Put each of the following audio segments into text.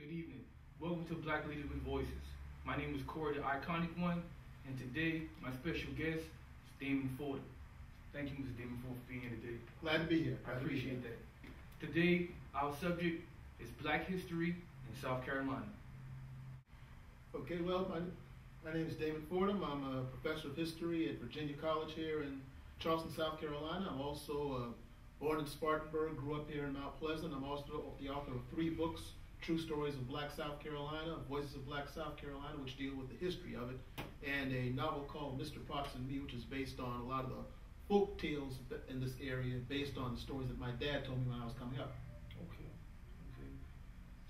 Good evening. Welcome to Black Leaders with Voices. My name is Corey, the Iconic One, and today my special guest is Damon Fordham. Thank you, Mr. Damon, for being here today. Glad to be here. I appreciate that. Today, our subject is Black History in South Carolina. Okay, well, my name is Damon Fordham. I'm a professor of history at Virginia College here in Charleston, South Carolina. I'm also born in Spartanburg, grew up here in Mount Pleasant. I'm also the author of 3 books, True Stories of Black South Carolina, Voices of Black South Carolina, which deal with the history of it, and a novel called Mr. Potts and Me, which is based on a lot of the folk tales in this area, based on the stories that my dad told me when I was coming up. Okay.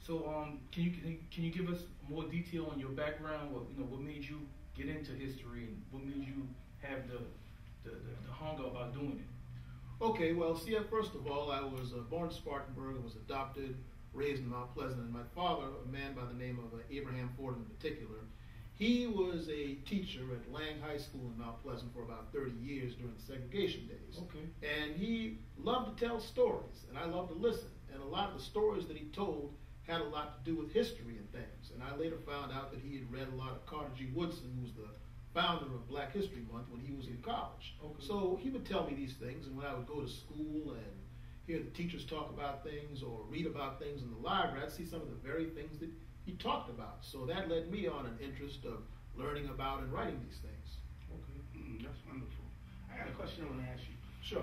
So, can you give us more detail on your background? What made you get into history, and what made you have the hunger about doing it? Okay, well, see, first of all, I was born in Spartanburg and was adopted, raised in Mount Pleasant, and my father, a man by the name of Abraham Fordham in particular, he was a teacher at Lang High School in Mount Pleasant for about 30 years during the segregation days. Okay. And he loved to tell stories, and I loved to listen. And a lot of the stories that he told had a lot to do with history and things. And I later found out that he had read a lot of Carter G. Woodson, who was the founder of Black History Month, when he was in college. Okay. So he would tell me these things, and when I would go to school and hear the teachers talk about things or read about things in the library, I'd see some of the very things that he talked about. So that led me on an interest of learning about and writing these things. Okay, that's wonderful. I got a question I want to ask you. Sure.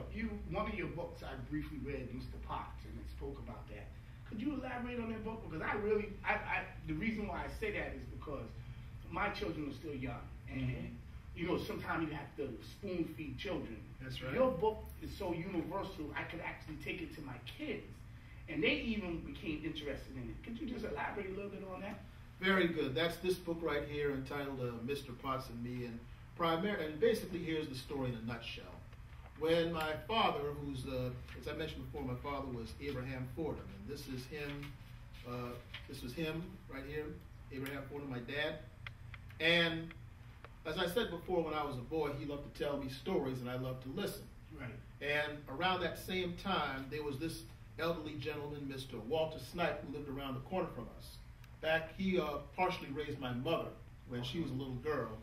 One of your books I briefly read, Mr. Potts, and it spoke about that. Could you elaborate on that book? Because the reason why I say that is because my children are still young, and sometimes you have to spoon feed children. That's right. Your book is so universal, I could actually take it to my kids, and they even became interested in it. Could you just elaborate a little bit on that? Very good. That's this book right here entitled Mr. Potts and Me, and basically here's the story in a nutshell. When my father, who's, as I mentioned before, my father was Abraham Fordham, and this is him, this was him right here, Abraham Fordham, my dad. And as I said before, when I was a boy, he loved to tell me stories, and I loved to listen. Right. And around that same time, there was this elderly gentleman, Mr. Walter Snipe, who lived around the corner from us. He partially raised my mother when she was a little girl.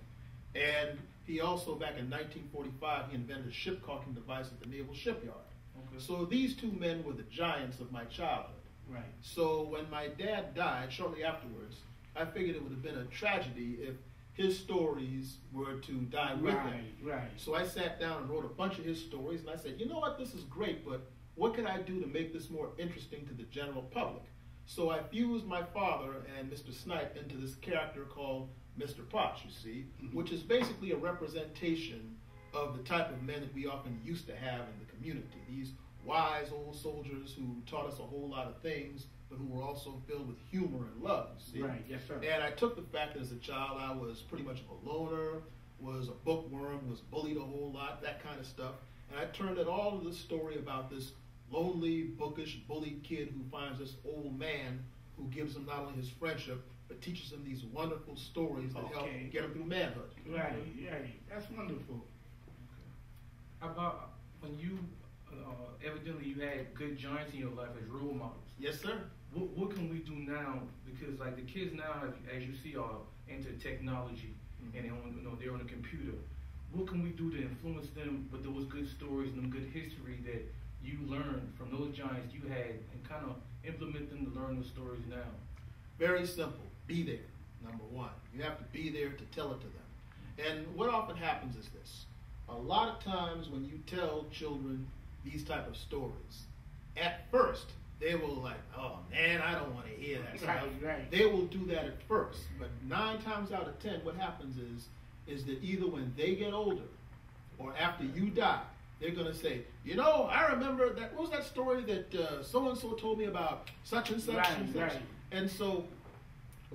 And he also, back in 1945, he invented a ship caulking device at the Naval Shipyard. Okay. So these two men were the giants of my childhood. Right. So when my dad died shortly afterwards, I figured it would have been a tragedy if his stories were to die with him. Right. So I sat down and wrote a bunch of his stories, and I said, you know what, this is great, but what can I do to make this more interesting to the general public? So I fused my father and Mr. Snipe into this character called Mr. Potts, you see, which is basically a representation of the type of men that we often used to have in the community. These wise old soldiers who taught us a whole lot of things, but who were also filled with humor and love, you see. Right, yes, sir. And I took the fact that as a child I was pretty much of a loner, was a bookworm, was bullied a whole lot, that kind of stuff, and I turned it all into this story about this lonely, bookish, bullied kid who finds this old man who gives him not only his friendship, but teaches him these wonderful stories that help get him through manhood. Right. That's wonderful. Okay. How about when you, evidently you had good giants in your life as role models? Yes, sir. What can we do now? Because like the kids now, as you see, are into technology, and they're on a computer. What can we do to influence them with those good stories and good history that you learned from those giants you had, and kind of implement them to learn those stories now? Very simple. Be there, number one. You have to be there to tell it to them. And what often happens is this. A lot of times when you tell children these type of stories, at first, they will like, oh man, I don't want to hear that stuff. Right. They will do that at first. But 9 times out of 10, what happens is that either when they get older or after you die, they're going to say, I remember that, what was that story that so-and-so told me about such and such and such. Right. And so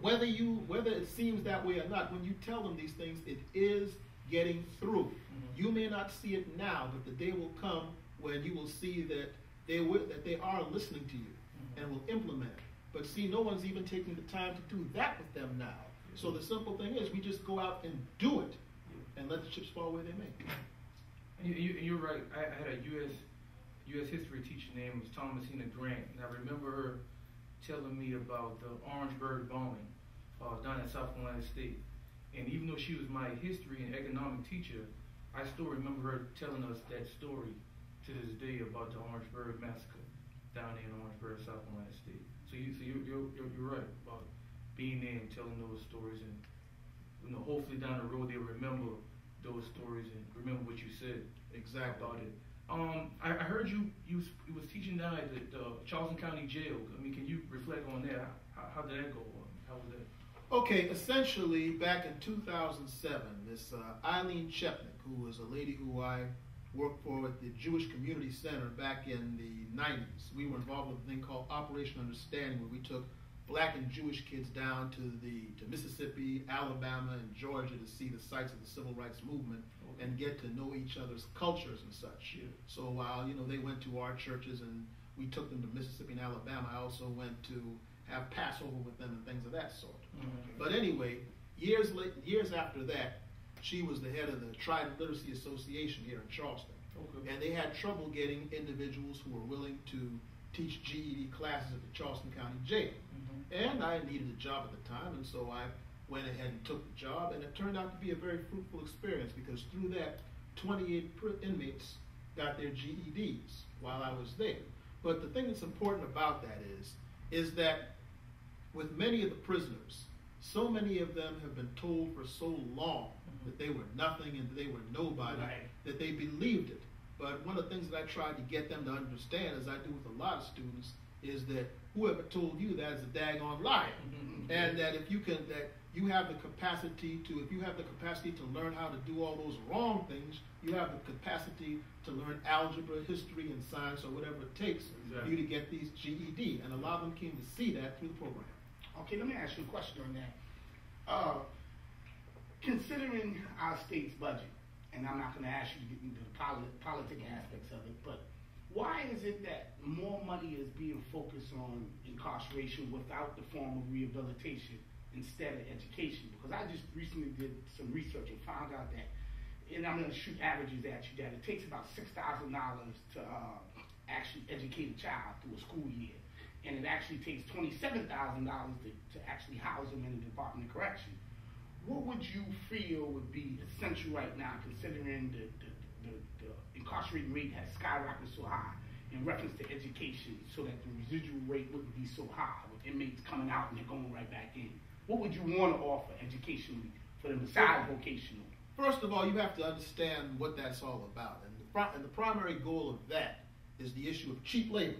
whether it seems that way or not, when you tell them these things, it is getting through. Mm-hmm. You may not see it now, but the day will come when you will see that they are listening to you, mm-hmm. and will implement it. But see, no one's even taking the time to do that with them now. Mm-hmm. So the simple thing is we just go out and do it, and let the chips fall where they may. You're right. I had a U.S. history teacher named Thomasina Grant, and I remember her telling me about the Orangeburg bombing down at South Carolina State. And even though she was my history and economic teacher, I still remember her telling us that story to this day about the Orangeburg massacre down there in Orangeburg, South Carolina State. So you're right about being there and telling those stories, and hopefully down the road they'll remember those stories and remember what you said about it. I heard you was teaching down at the Charleston County Jail. I mean, can you reflect on that? How did that go? How was that? Okay, essentially, back in 2007, this Eileen Chepnick, who was a lady who I worked for at the Jewish Community Center back in the 90s, we were involved with a thing called Operation Understanding, where we took black and Jewish kids down to Mississippi, Alabama, and Georgia to see the sites of the civil rights movement and get to know each other's cultures and such. Yeah. So while they went to our churches and we took them to Mississippi and Alabama, I also went to have Passover with them and things of that sort. Mm-hmm. But anyway, years after that, she was the head of the Trident Literacy Association here in Charleston. Okay. And they had trouble getting individuals who were willing to teach GED classes at the Charleston County Jail. Mm-hmm. And I needed a job at the time, and so I went ahead and took the job, and it turned out to be a very fruitful experience because through that, 28 inmates got their GEDs while I was there. But the thing that's important about that is that with many of the prisoners, so many of them have been told for so long that they were nothing and that they were nobody, that they believed it. But one of the things that I tried to get them to understand, as I do with a lot of students, is that whoever told you that is a daggone liar. Mm-hmm. And that if you have the capacity to learn how to do all those wrong things, you have the capacity to learn algebra, history, and science, or whatever it takes for you to get these GED. And a lot of them came to see that through the program. Okay, let me ask you a question on that. Considering our state's budget, and I'm not going to ask you to get into the political aspects of it, but why is it that more money is being focused on incarceration without the form of rehabilitation instead of education? Because I just recently did some research and found out that, and I'm going to shoot averages at you, that it takes about $6,000 to actually educate a child through a school year. And it actually takes $27,000 to actually house them in the Department of Correction. What would you feel would be essential right now, considering the incarcerated rate has skyrocketed so high in reference to education, so that the residual rate wouldn't be so high with inmates coming out and they're going right back in? What would you want to offer educationally for them besides vocational? First of all, you have to understand what that's all about. And the primary goal of that is the issue of cheap labor.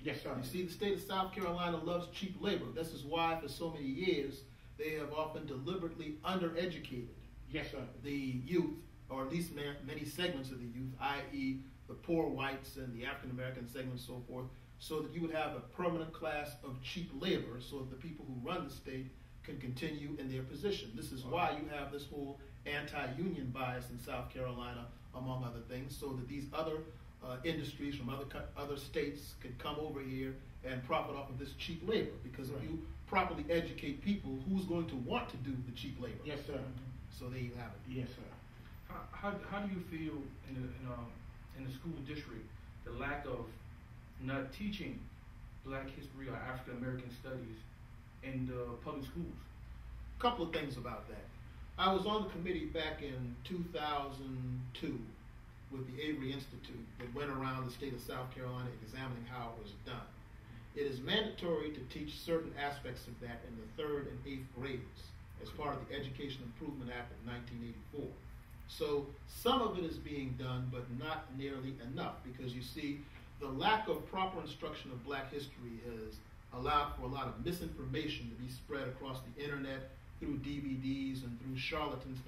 Yes, sir. You see, the state of South Carolina loves cheap labor. This is why, for so many years, they have often deliberately undereducated yes, sir. The youth, or at least many segments of the youth, i.e. the poor whites and the African American segments and so forth, so that you would have a permanent class of cheap labor so that the people who run the state can continue in their position. This is why you have this whole anti-union bias in South Carolina, among other things, so that these other industries from other states could come over here and profit off of this cheap labor. Because if you properly educate people, who's going to want to do the cheap labor? Yes, sir. So there you have it. Yes, sir. How do you feel in the school district, the lack of not teaching Black history or African American studies in the public schools? A couple of things about that. I was on the committee back in 2002 with the Avery Institute that went around the state of South Carolina examining how it was done. It is mandatory to teach certain aspects of that in the 3rd and 8th grades as part of the Education Improvement Act of 1984. So some of it is being done, but not nearly enough, because you see, the lack of proper instruction of Black history has allowed for a lot of misinformation to be spread across the internet through DVDs and through charlatans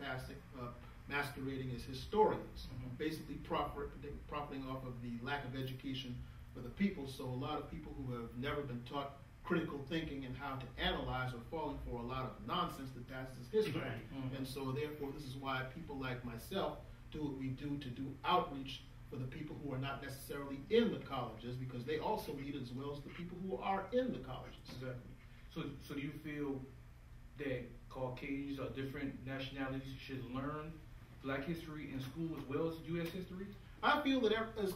masquerading as historians, basically profiting off of the lack of education for the people. So a lot of people who have never been taught critical thinking and how to analyze are falling for a lot of nonsense that passes as history. And so therefore, this is why people like myself do what we do, to do outreach for the people who are not necessarily in the colleges, because they also need it as well as the people who are in the colleges. Exactly. So do you feel that Caucasians or different nationalities should learn Black history in school as well as U.S. history? I feel that, as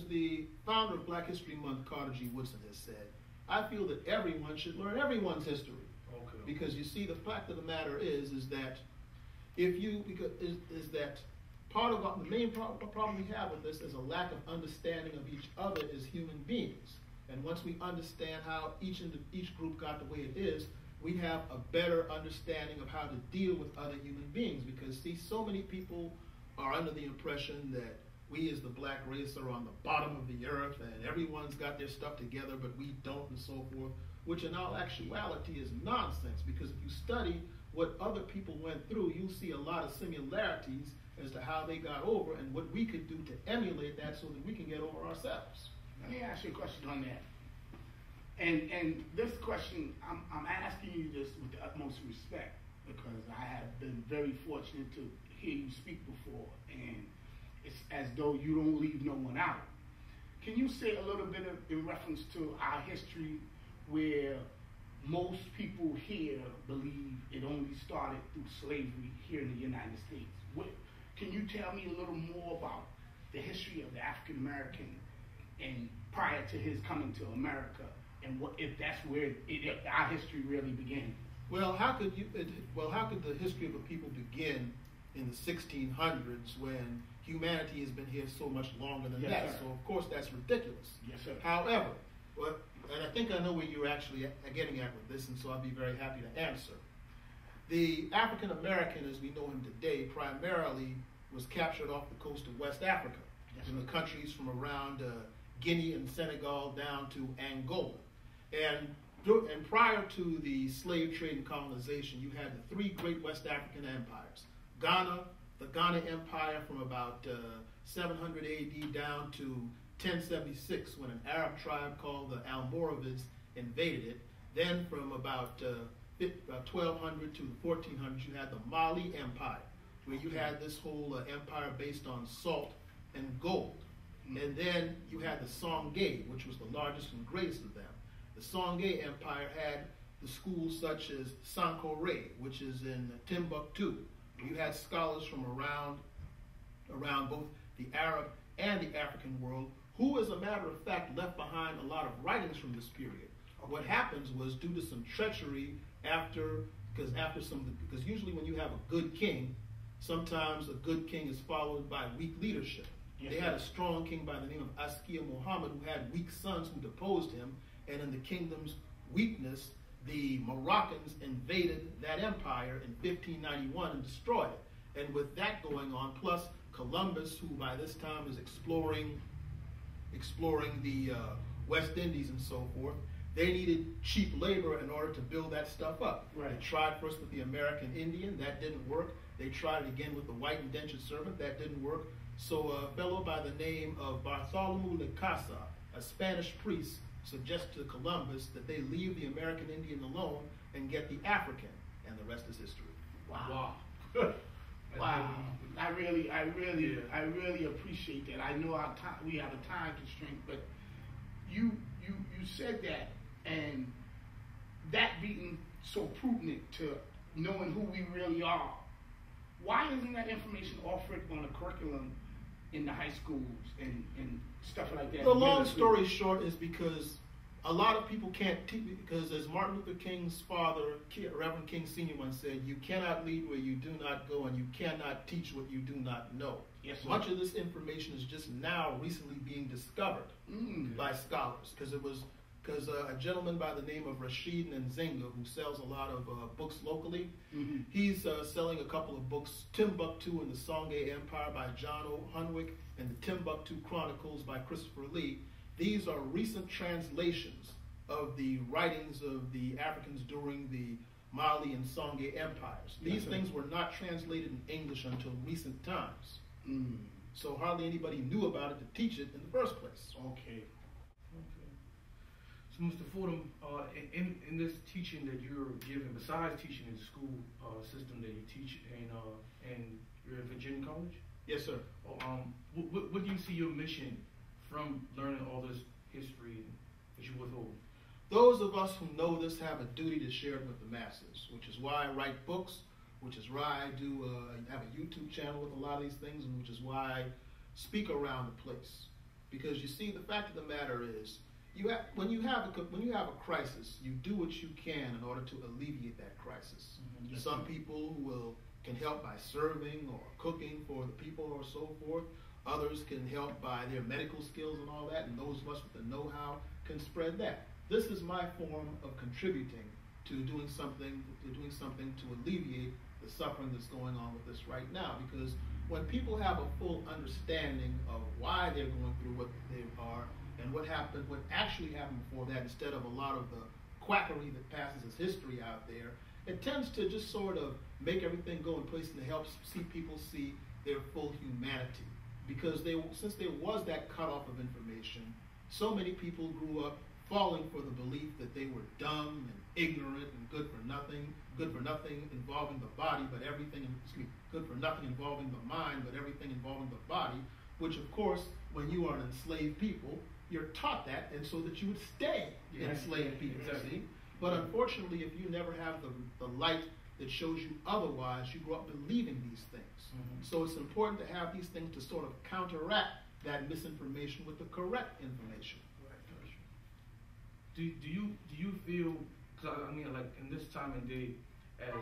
the founder of Black History Month, Carter G. Woodson, has said, I feel that everyone should learn everyone's history. Okay. Because you see, the fact of the matter is that part of the main problem we have with this is a lack of understanding of each other as human beings. And once we understand how each group got the way it is, we have a better understanding of how to deal with other human beings. Because, see, so many people are under the impression that we as the black race are on the bottom of the earth and everyone's got their stuff together, but we don't, and so forth, which in all actuality is nonsense. Because if you study what other people went through, you'll see a lot of similarities as to how they got over and what we could do to emulate that so that we can get over ourselves. Let me ask you a question on that. And this question, I'm asking you this with the utmost respect, because I have been very fortunate to hear you speak before, and it's as though you don't leave no one out. Can you say a little bit in reference to our history, where most people here believe it only started through slavery here in the United States? Can you tell me a little more about the history of the African American and prior to his coming to America, and what if that's where our history really began? Well, how could the history of a people begin in the 1600s when humanity has been here so much longer than that? Sir. So of course that's ridiculous. Yes, sir. However, and I think I know where you're actually getting at with this, and so I'll be very happy to answer. The African American, as we know him today, primarily was captured off the coast of West Africa, in the countries from around Guinea and Senegal down to Angola. And prior to the slave trade and colonization, you had the three great West African empires. Ghana, the Ghana Empire from about 700 AD down to 1076, when an Arab tribe called the Almoravids invaded it. Then from about 1200 to the 1400s, you had the Mali Empire, where you had this whole empire based on salt and gold. And then you had the Songhai, which was the largest and greatest of them. The Songhai Empire had the schools such as Sankore, which is in Timbuktu. You had scholars from around both the Arab and the African world, who, as a matter of fact, left behind a lot of writings from this period. What happens was, due to some treachery, because usually when you have a good king, sometimes a good king is followed by weak leadership. Yes, they had a strong king by the name of Askia Muhammad, who had weak sons who deposed him, and in the kingdom's weakness, the Moroccans invaded that empire in 1591 and destroyed it. And with that going on, plus Columbus, who by this time is exploring the West Indies and so forth, they needed cheap labor in order to build that stuff up. Right. They tried first with the American Indian, that didn't work. They tried it again with the white indentured servant, that didn't work. So a fellow by the name of Bartholomew de Casa, a Spanish priest, suggested to Columbus that they leave the American Indian alone and get the African, and the rest is history. Wow. Wow. I really appreciate that. I know our time, we have a time constraint, but you said that, and that being so prudent to knowing who we really are. Why isn't that information offered on the curriculum in the high schools and stuff like that? The long story short is because a lot of people can't teach, because as Martin Luther King's father, Reverend King Sr. once said, you cannot lead where you do not go, and you cannot teach what you do not know. Yes, sir. Much of this information is just now recently being discovered by scholars, because a gentleman by the name of Rashid Nzinga, who sells a lot of books locally, he's selling a couple of books, Timbuktu and the Songhai Empire by John O. Hunwick and the Timbuktu Chronicles by Christopher Lee. These are recent translations of the writings of the Africans during the Mali and Songhai empires. These things were not translated in English until recent times. So hardly anybody knew about it to teach it in the first place. Okay. So, Mr. Fordham, in this teaching that you're giving, besides teaching in the school system that you teach and you're at Virginia College? Yes, sir. What do you see your mission from learning all this history that you withhold? Those of us who know this have a duty to share it with the masses, which is why I write books, which is why I do have a YouTube channel with a lot of these things, and which is why I speak around the place. Because you see, the fact of the matter is, when you have a crisis, you do what you can in order to alleviate that crisis. Mm-hmm. Some people can help by serving or cooking for the people or so forth. Others can help by their medical skills and all that, and those of us with the know-how can spread that. This is my form of contributing to doing something to alleviate the suffering that's going on with this right now. Because when people have a full understanding of why they're going through what they are and what actually happened before that, instead of a lot of the quackery that passes as history out there, it tends to just sort of make everything go in place and helps people see their full humanity. Because since there was that cutoff of information, so many people grew up falling for the belief that they were dumb and ignorant and good for nothing involving the body, but good for nothing involving the mind, but everything involving the body, which of course, when you are an enslaved people, you're taught that, and so that you would stay enslaved people, see? But unfortunately, if you never have the light that shows you otherwise, you grow up believing these things. Mm-hmm. So it's important to have these things to sort of counteract that misinformation with the correct information. Do you feel, because I mean, like in this time and day, as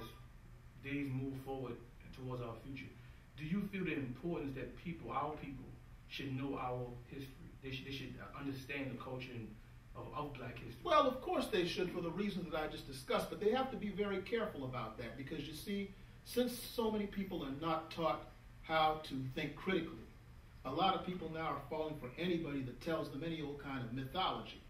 days move forward towards our future, do you feel the importance that our people, should know our history? They should understand the culture of Black history. Well, of course they should, for the reasons that I just discussed, but they have to be very careful about that, because you see, since so many people are not taught how to think critically, a lot of people now are falling for anybody that tells them any old kind of mythology.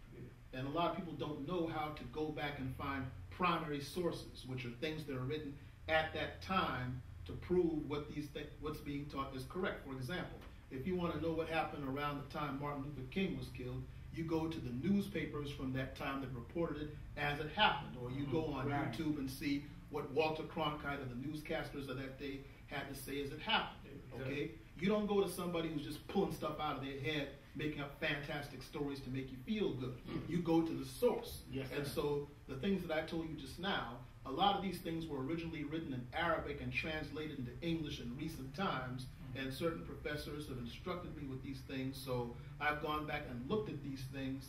And a lot of people don't know how to go back and find primary sources, which are things that are written at that time to prove what's being taught is correct. For example, if you want to know what happened around the time Martin Luther King was killed, you go to the newspapers from that time that reported it as it happened, or you go on YouTube and see what Walter Cronkite or the newscasters of that day had to say as it happened. Okay? You don't go to somebody who's just pulling stuff out of their head, making up fantastic stories to make you feel good. You go to the source. Yes, and so the things that I told you just now, a lot of these things were originally written in Arabic and translated into English in recent times, and certain professors have instructed me with these things, so I've gone back and looked at these things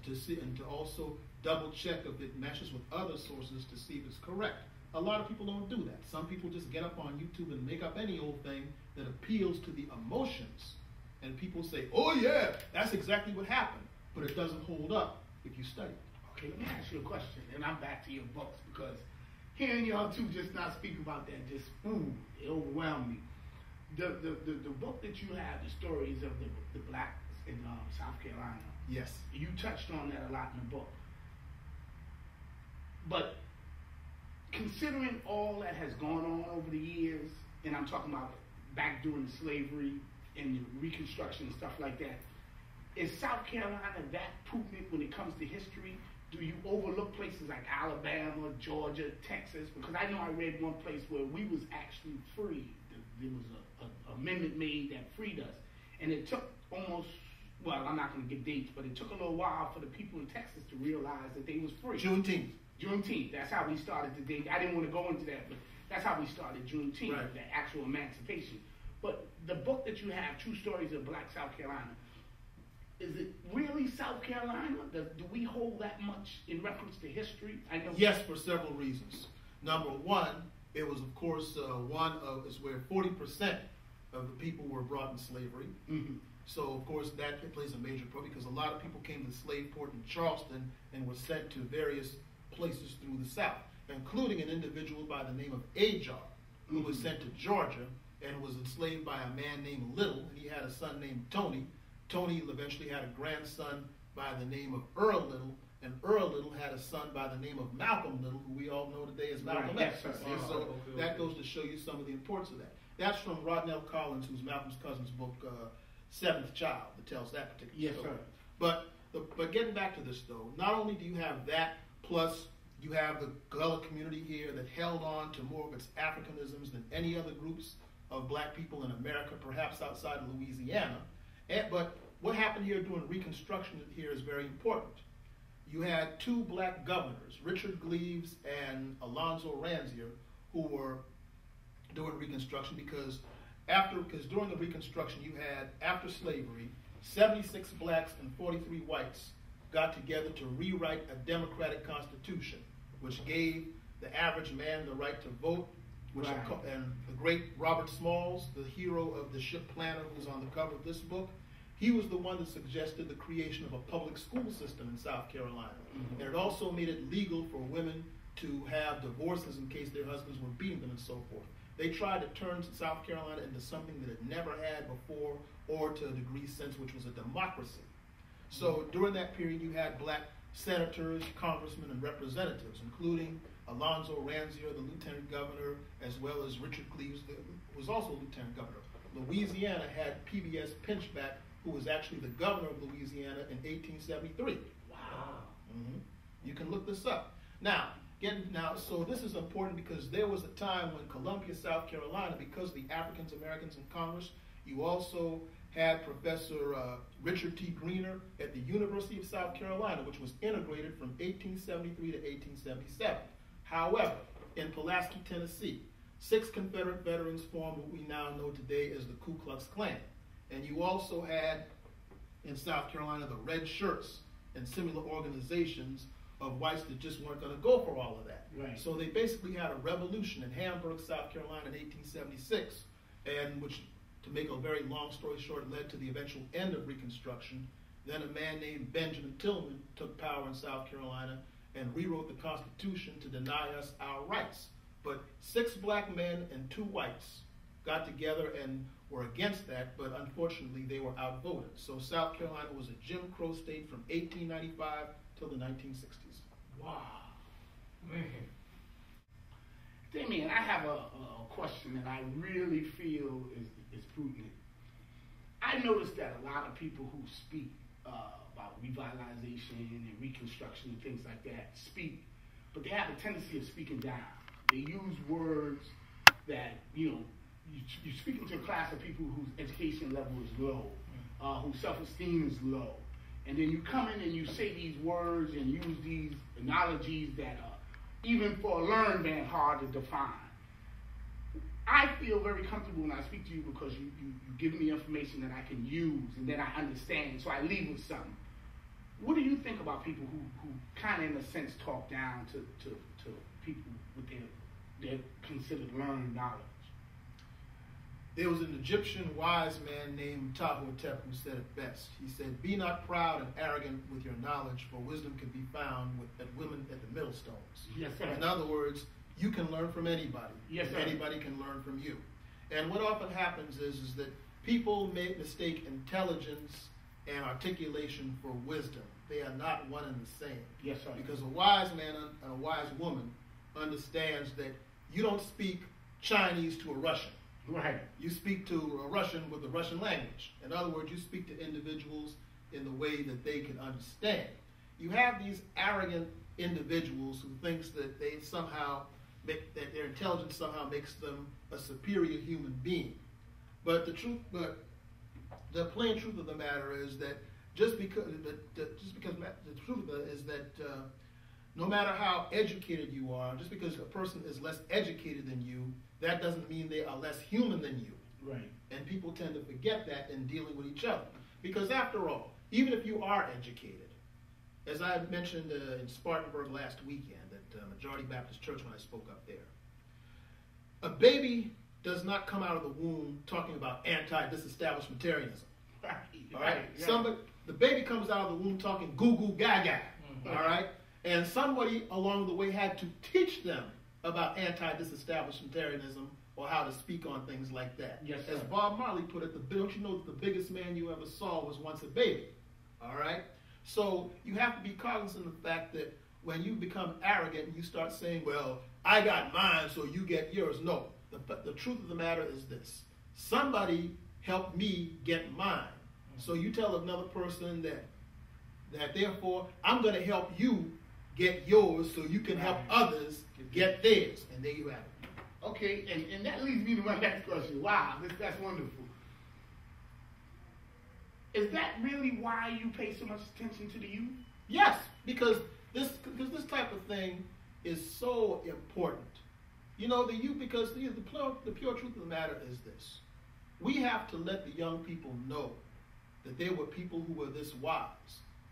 to see, and to also double check if it matches with other sources to see if it's correct. A lot of people don't do that. Some people just get up on YouTube and make up any old thing that appeals to the emotions. And people say, oh yeah, that's exactly what happened. But it doesn't hold up if you study. Okay, let me ask you a question, and I'm back to your books, because hearing y'all two just not speak about that just, it overwhelmed me. The book that you have, the stories of the blacks in South Carolina. Yes. You touched on that a lot in the book. But considering all that has gone on over the years, and I'm talking about back during slavery and the Reconstruction and stuff like that, is South Carolina that prudent when it comes to history? Do you overlook places like Alabama, Georgia, Texas? Because I know I read one place where we was actually free. There was an amendment made that freed us. And it took almost, well, I'm not going to give dates, but it took a little while for the people in Texas to realize that they was free. Juneteenth. That's how we started the day. I didn't want to go into that, but that's how we started Juneteenth, right. The actual emancipation. But the book that you have, True Stories of Black South Carolina, is it really South Carolina? Do we hold that much in reference to history? I know. Yes, for several reasons. Number one, it was, of course, is where 40% of the people were brought in slavery. Mm-hmm. So, of course, that plays a major part, because a lot of people came to the slave port in Charleston and were sent to various places through the South, including an individual by the name of Ajar, who was sent to Georgia and was enslaved by a man named Little, and he had a son named Tony. Tony eventually had a grandson by the name of Earl Little, and Earl Little had a son by the name of Malcolm Little, who we all know today as Malcolm X. So that goes to show you some of the importance of that. That's from Rodnell Collins, who's Malcolm's cousin's book, Seventh Child, that tells that particular story. But getting back to this, though, not only do you have that, plus you have the Gullah community here that held on to more of its Africanisms than any other groups of black people in America, perhaps outside of Louisiana. But what happened here during Reconstruction here is very important. You had two black governors, Richard Gleaves and Alonzo Ranzier, who were doing Reconstruction because during the Reconstruction you had, after slavery, 76 blacks and 43 whites got together to rewrite a democratic constitution, which gave the average man the right to vote, and the great Robert Smalls, the hero of the ship planner who's on the cover of this book, he was the one that suggested the creation of a public school system in South Carolina. And it also made it legal for women to have divorces in case their husbands were beating them and so forth. They tried to turn South Carolina into something that it never had before, or to a degree since, which was a democracy. So during that period, you had black senators, congressmen, and representatives, including Alonzo Ranzier, the lieutenant governor, as well as Richard Cleaves, who was also lieutenant governor. Louisiana had PBS Pinchback, who was actually the governor of Louisiana in 1873. Wow. You can look this up. Now, so this is important because there was a time when Columbia, South Carolina, because of the African Americans in Congress, you also had Professor Richard T. Greener at the University of South Carolina, which was integrated from 1873 to 1877. However, in Pulaski, Tennessee, 6 Confederate veterans formed what we now know today as the Ku Klux Klan. And you also had, in South Carolina, the Red Shirts and similar organizations of whites that just weren't going to go for all of that. Right. So they basically had a revolution in Hamburg, South Carolina in 1876, and which, to make a very long story short, led to the eventual end of Reconstruction. Then a man named Benjamin Tillman took power in South Carolina and rewrote the Constitution to deny us our rights. But 6 black men and 2 whites got together and were against that, but unfortunately they were outvoted. So South Carolina was a Jim Crow state from 1895 till the 1960s. Wow. Man. Damien, I have a question that I really feel is pertinent. I noticed that a lot of people who speak about revitalization and reconstruction and things like that speak, but they have a tendency of speaking down. They use words that, you're speaking to a class of people whose education level is low, whose self-esteem is low. And then you come in and you say these words and use these analogies that are, even for a learned man, hard to define. I feel very comfortable when I speak to you because you give me information that I can use and that I understand, so I leave with something. What do you think about people who kind of, in a sense, talk down to people with their considered learned knowledge? There was an Egyptian wise man named Ptahhotep who said it best. He said, "Be not proud and arrogant with your knowledge, for wisdom can be found at women at the millstones." Yes, sir. In other words, you can learn from anybody. Yes, sir. Anybody can learn from you. And what often happens is that people mistake intelligence and articulation for wisdom. They are not one and the same. Yes, sir. Because a wise man and a wise woman understands that you don't speak Chinese to a Russian. Right. You speak to a Russian with the Russian language. In other words, you speak to individuals in the way that they can understand. You have these arrogant individuals who thinks that they somehow that their intelligence somehow makes them a superior human being. But the plain truth of the matter is that just because the truth is that no matter how educated you are, just because a person is less educated than you, that doesn't mean they are less human than you. Right. And people tend to forget that in dealing with each other. Because after all, even if you are educated, as I mentioned in Spartanburg last weekend at Majority Baptist Church when I spoke up there, a baby does not come out of the womb talking about anti-disestablishmentarianism. Right. All right? Right. The baby comes out of the womb talking goo goo gaga. All right? And somebody along the way had to teach them about anti-disestablishmentarianism or how to speak on things like that. Yes, sir. As Bob Marley put it, don't you know that the biggest man you ever saw was once a baby? All right? So you have to be cognizant of the fact that when you become arrogant and you start saying, well, I got mine, so you get yours. No. The truth of the matter is this. Somebody helped me get mine. So you tell another person that therefore I'm going to help you get yours so you can help others get theirs. And there you have it. Okay, and that leads me to my next question. Wow, that's wonderful. Is that really why you pay so much attention to the youth? Yes, because this type of thing is so important. You know, the youth, because the pure truth of the matter is this. We have to let the young people know that there were people who were this wise.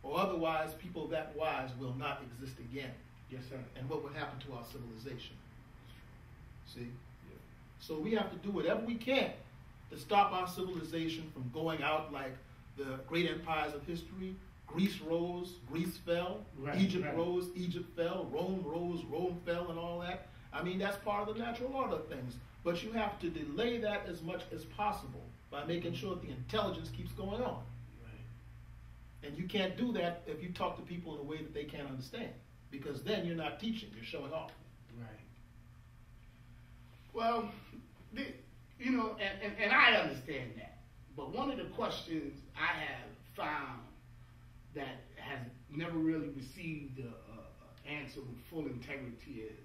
or otherwise people that wise will not exist again. Yes, sir. And what would happen to our civilization? See? Yeah. So we have to do whatever we can to stop our civilization from going out like the great empires of history. Greece rose, Greece fell. Right, Egypt right. rose, Egypt fell. Rome rose, Rome fell, and all that. I mean, that's part of the natural order of things. But you have to delay that as much as possible by making sure that the intelligence keeps going on. Right. And you can't do that if you talk to people in a way that they can't understand, because then you're not teaching, you're showing off. Right. Well, you know, and I understand that. But one of the questions I have found that has never really received an answer with full integrity is,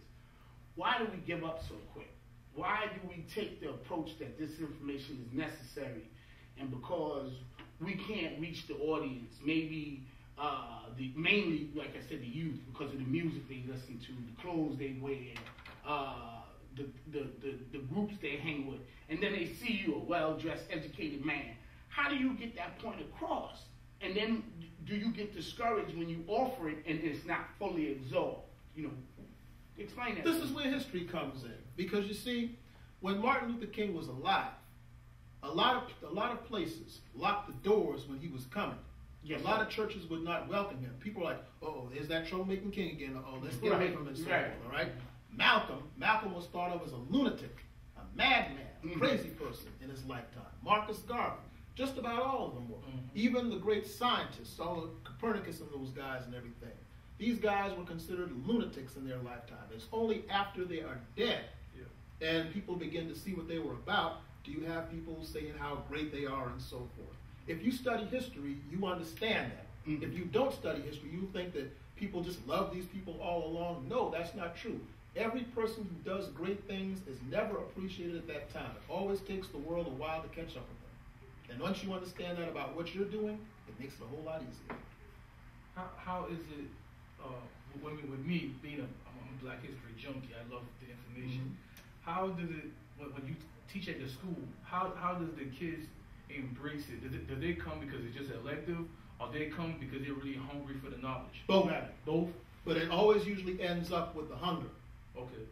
why do we give up so quick? Why do we take the approach that this information is necessary, and because we can't reach the audience, maybe mainly, like I said, the youth, because of the music they listen to, the clothes they wear, the groups they hang with, and then they see you, a well-dressed, educated man. How do you get that point across? And then do you get discouraged when you offer it and it's not fully absorbed? You know, explain that. This is where history comes in, because you see, when Martin Luther King was alive, a lot of places locked the doors when he was coming. Yes, a lot of churches would not welcome him. People were like, "Oh, there's that troublemaking king again. Oh, let's get away from him." And so forth, all right. Malcolm was thought of as a lunatic, a madman, a crazy person in his lifetime. Marcus Garvey, just about all of them were. Even the great scientists, all of Copernicus and those guys and everything. These guys were considered lunatics in their lifetime. It's only after they are dead and people begin to see what they were about do you have people saying how great they are and so forth. If you study history, you understand that. If you don't study history, you think that people just love these people all along. No, that's not true. Every person who does great things is never appreciated at that time. It always takes the world a while to catch up with them. And once you understand that about what you're doing, it makes it a whole lot easier. How is it, with me being I'm a Black history junkie, I love the information. How does it, when you teach at the school, how does the kids embrace it? Do they come because it's just elective, or they come because they're really hungry for the knowledge? Both. Both? But it always usually ends up with the hunger. Okay.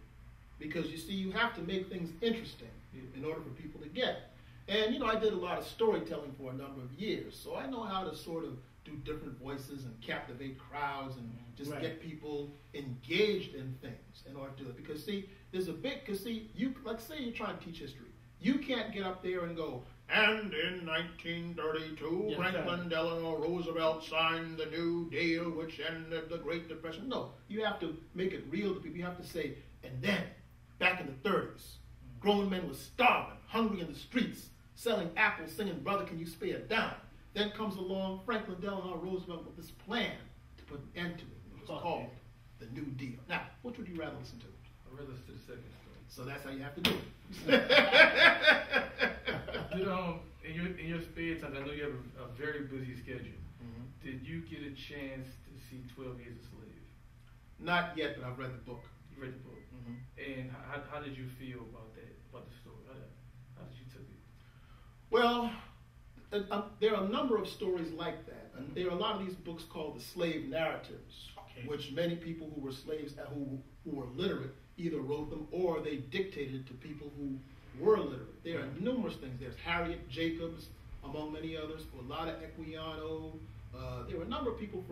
Because you see, you have to make things interesting in order for people to get. And, you know, I did a lot of storytelling for a number of years, so I know how to sort of do different voices and captivate crowds and just get people engaged in things in order to do it. Because, see, you, like, say you're trying to teach history. You can't get up there and go, and in 1932, Franklin Delano Roosevelt signed the New Deal, which ended the Great Depression. No, you have to make it real to people. You have to say, and then, back in the 30s, grown men were starving, hungry in the streets, selling apples, singing, "Brother, can you spare a dime?" Then comes along Franklin Delano Roosevelt with this plan to put an end to it. It was called the New Deal. Now, which would you rather listen to? I'd rather listen to the second story. So that's how you have to do it. You know, in your spare time, I know you have a very busy schedule. Did you get a chance to see 12 Years a Slave? Not yet, but I've read the book. You read the book. And how did you feel about that, about the story? How did you take it? Well, there are a number of stories like that. And there are a lot of these books called the slave narratives, which many people who were slaves, who were literate, either wrote them or they dictated it to people who were literate. There are numerous things. There's Harriet Jacobs, among many others, Olada Equiano. There were a number of people,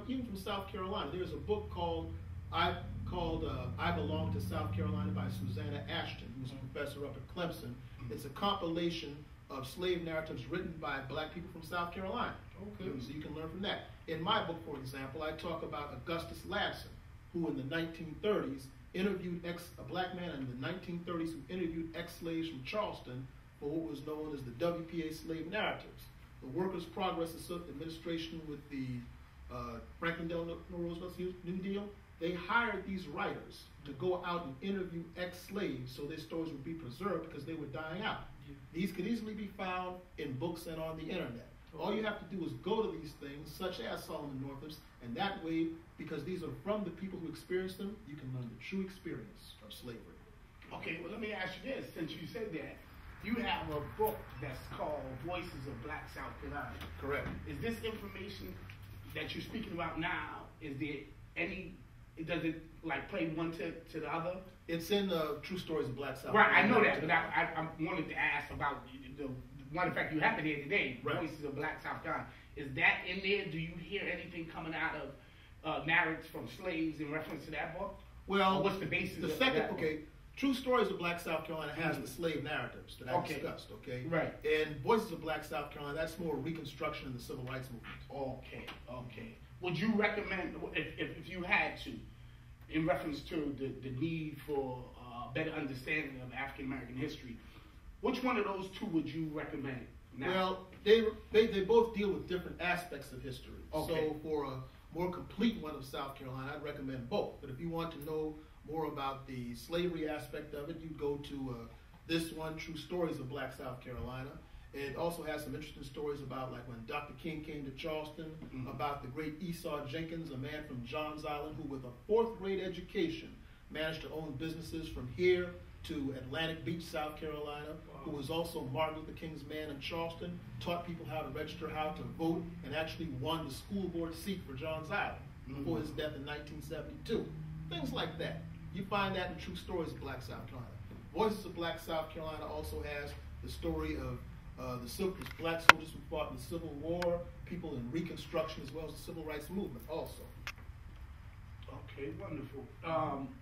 even from South Carolina. There's a book called I Belong to South Carolina by Susanna Ashton, who's a professor up at Clemson. It's a compilation of slave narratives written by Black people from South Carolina. Okay. So you can learn from that. In my book, for example, I talk about Augustus Ladson, who in the 1930s interviewed a Black man in the 1930s who interviewed ex-slaves from Charleston for what was known as the WPA slave narratives. The Workers' Progress Administration with the Franklin Delano Roosevelt's New Deal, they hired these writers to go out and interview ex-slaves so their stories would be preserved because they were dying out. These could easily be found in books and on the internet. All you have to do is go to these things, such as Solomon Northup's, and that way, because these are from the people who experienced them, you can learn the true experience of slavery. Okay, well, let me ask you this. Since you said that, you have a book that's called Voices of Black South Carolina. Correct. Is this information that you're speaking about now, is there any? Does it like play one to the other? It's in True Stories of Black South. Right, I know that, but I wanted to ask about the one fact you have it here today, right. Voices of Black South Carolina. Is that in there? Do you hear anything coming out of narratives from slaves in reference to that book? Well, or what's the basis the of second, that book? okay, True Stories of Black South Carolina has the slave narratives that I discussed, okay? Right. And Voices of Black South Carolina, that's more reconstruction in the civil rights movement. Okay. Would you recommend, if you had to, in reference to the need for better understanding of African American history, which one of those two would you recommend? Now? Well, they both deal with different aspects of history. Okay. So for a more complete one of South Carolina, I'd recommend both. But if you want to know more about the slavery aspect of it, you go to this one, True Stories of Black South Carolina. It also has some interesting stories about like when Dr. King came to Charleston, about the great Esau Jenkins, a man from Johns Island who with a 4th grade education managed to own businesses from here to Atlantic Beach, South Carolina, who was also Martin Luther King's man in Charleston, taught people how to register, how to vote, and actually won the school board seat for Johns Island before his death in 1972. Things like that. You find that in True Stories of Black South Carolina. Voices of Black South Carolina also has the story of the black soldiers who fought in the Civil War, people in Reconstruction, as well as the Civil Rights Movement also. Okay, wonderful.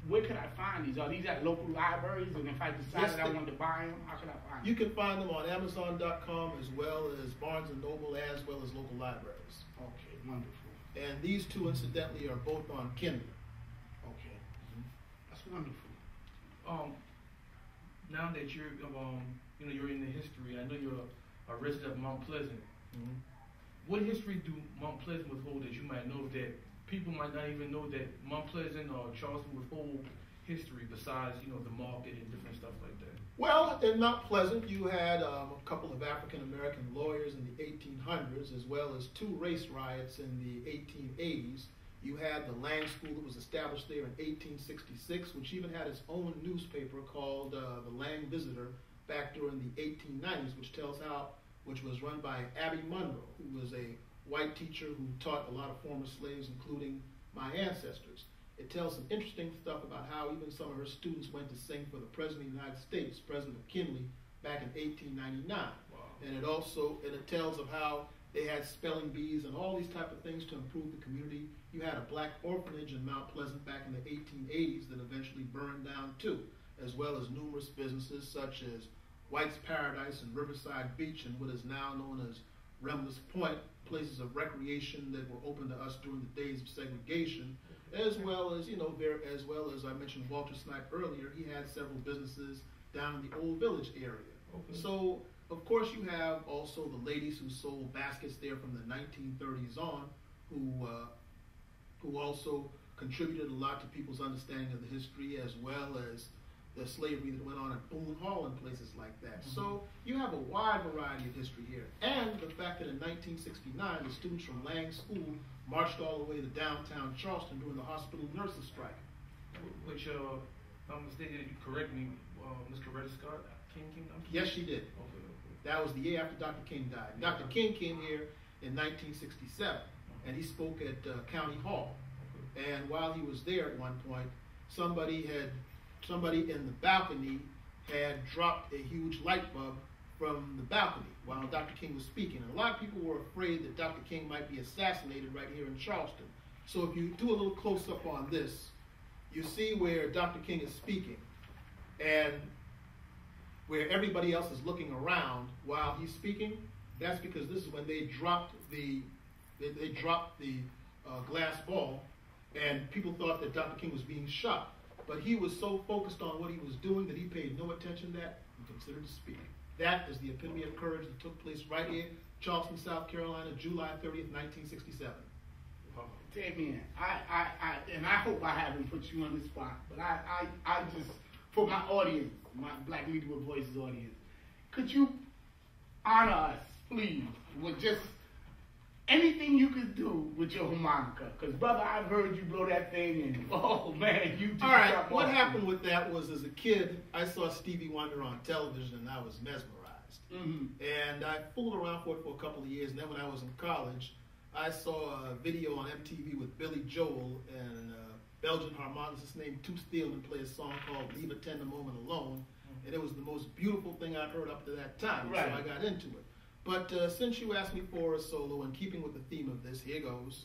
Where can I find these? Are these at local libraries? And if I decided I wanted to buy them, how can I find them? You can find them on Amazon.com as well as Barnes & Noble, as well as local libraries. Okay, wonderful. And these two, incidentally, are both on Kindle. Okay, that's wonderful. Now that you're you're in the history, I know you're a resident of Mount Pleasant. What history do Mount Pleasant withhold that you might know that people might not even know that Mount Pleasant or Charleston withhold history besides, the market and different stuff like that? Well, in Mount Pleasant, you had a couple of African-American lawyers in the 1800s, as well as 2 race riots in the 1880s. You had the Lang School that was established there in 1866, which even had its own newspaper called the Lang Visitor back during the 1890s, which was run by Abby Monroe, who was a white teacher who taught a lot of former slaves, including my ancestors. It tells some interesting stuff about how even some of her students went to sing for the President of the United States, President McKinley, back in 1899. Wow. And it tells of how they had spelling bees and all these type of things to improve the community. You had a black orphanage in Mount Pleasant back in the 1880s that eventually burned down too, as well as numerous businesses such as White's Paradise and Riverside Beach and what is now known as Remless Point, places of recreation that were open to us during the days of segregation, as well as I mentioned Walter Snipe earlier. He had several businesses down in the Old Village area. Okay. So of course you have also the ladies who sold baskets there from the 1930s on, who also contributed a lot to people's understanding of the history, as well as the slavery that went on at Boone Hall and places like that. So you have a wide variety of history here. And the fact that in 1969, the students from Lang School marched all the way to downtown Charleston during the hospital nurses strike. Which, I'm mistaken, you correct me, Ms. Coretta Scott King? Yes, she did. Okay. That was the year after Dr. King died. Yeah. Dr. King came here in 1967, and he spoke at County Hall. Okay. And while he was there at one point, somebody in the balcony had dropped a huge light bulb from the balcony while Dr. King was speaking. And a lot of people were afraid that Dr. King might be assassinated right here in Charleston. So if you do a little close-up on this, you see where Dr. King is speaking and where everybody else is looking around while he's speaking. That's because this is when they dropped the glass ball, and people thought that Dr. King was being shot. But he was so focused on what he was doing that he paid no attention to that and considered to speak. That is the epitome of courage that took place right here, Charleston, South Carolina, July 30th, 1967. Damien, and I hope I haven't put you on the spot, but I just, for my audience, my Black Media Voices audience, could you honor us, please, with just anything you could do with your harmonica? Because, brother, I've heard you blow that thing, and, oh, man, you just... All right, what happened with that was, as a kid, I saw Stevie Wonder on television, and I was mesmerized. And I fooled around for it for a couple of years, and then when I was in college, I saw a video on MTV with Billy Joel and a Belgian harmonicist named Two Steelman play a song called Leave a Tender Moment Alone. And it was the most beautiful thing I'd heard up to that time, Right. so I got into it. But since you asked me for a solo, in keeping with the theme of this, here goes.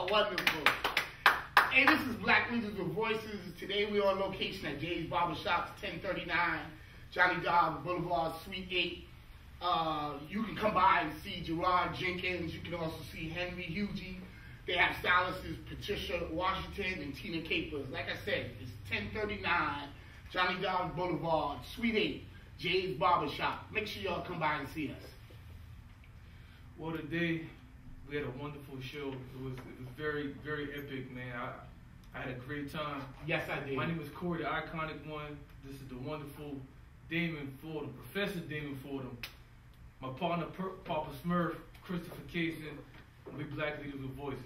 Wonderful. Hey, this is Black Leaders with Voices. Today we're on location at Jay's Barbershop, 1039 Johnny Dog Boulevard, Suite 8. You can come by and see Gerard Jenkins. You can also see Henry Hughie. They have stylists Patricia Washington and Tina Capers. Like I said, it's 1039 Johnny Dog Boulevard, Suite 8, Jay's Barbershop. Make sure y'all come by and see us. Well, today we had a wonderful show. It was very, very epic, man. I had a great time. Yes, I did. My name is Corey, the iconic one. This is the wonderful Damon Fordham, Professor Damon Fordham. My partner, Papa Smurf, Christopher Kaysen, and we Black Leaders with Voices.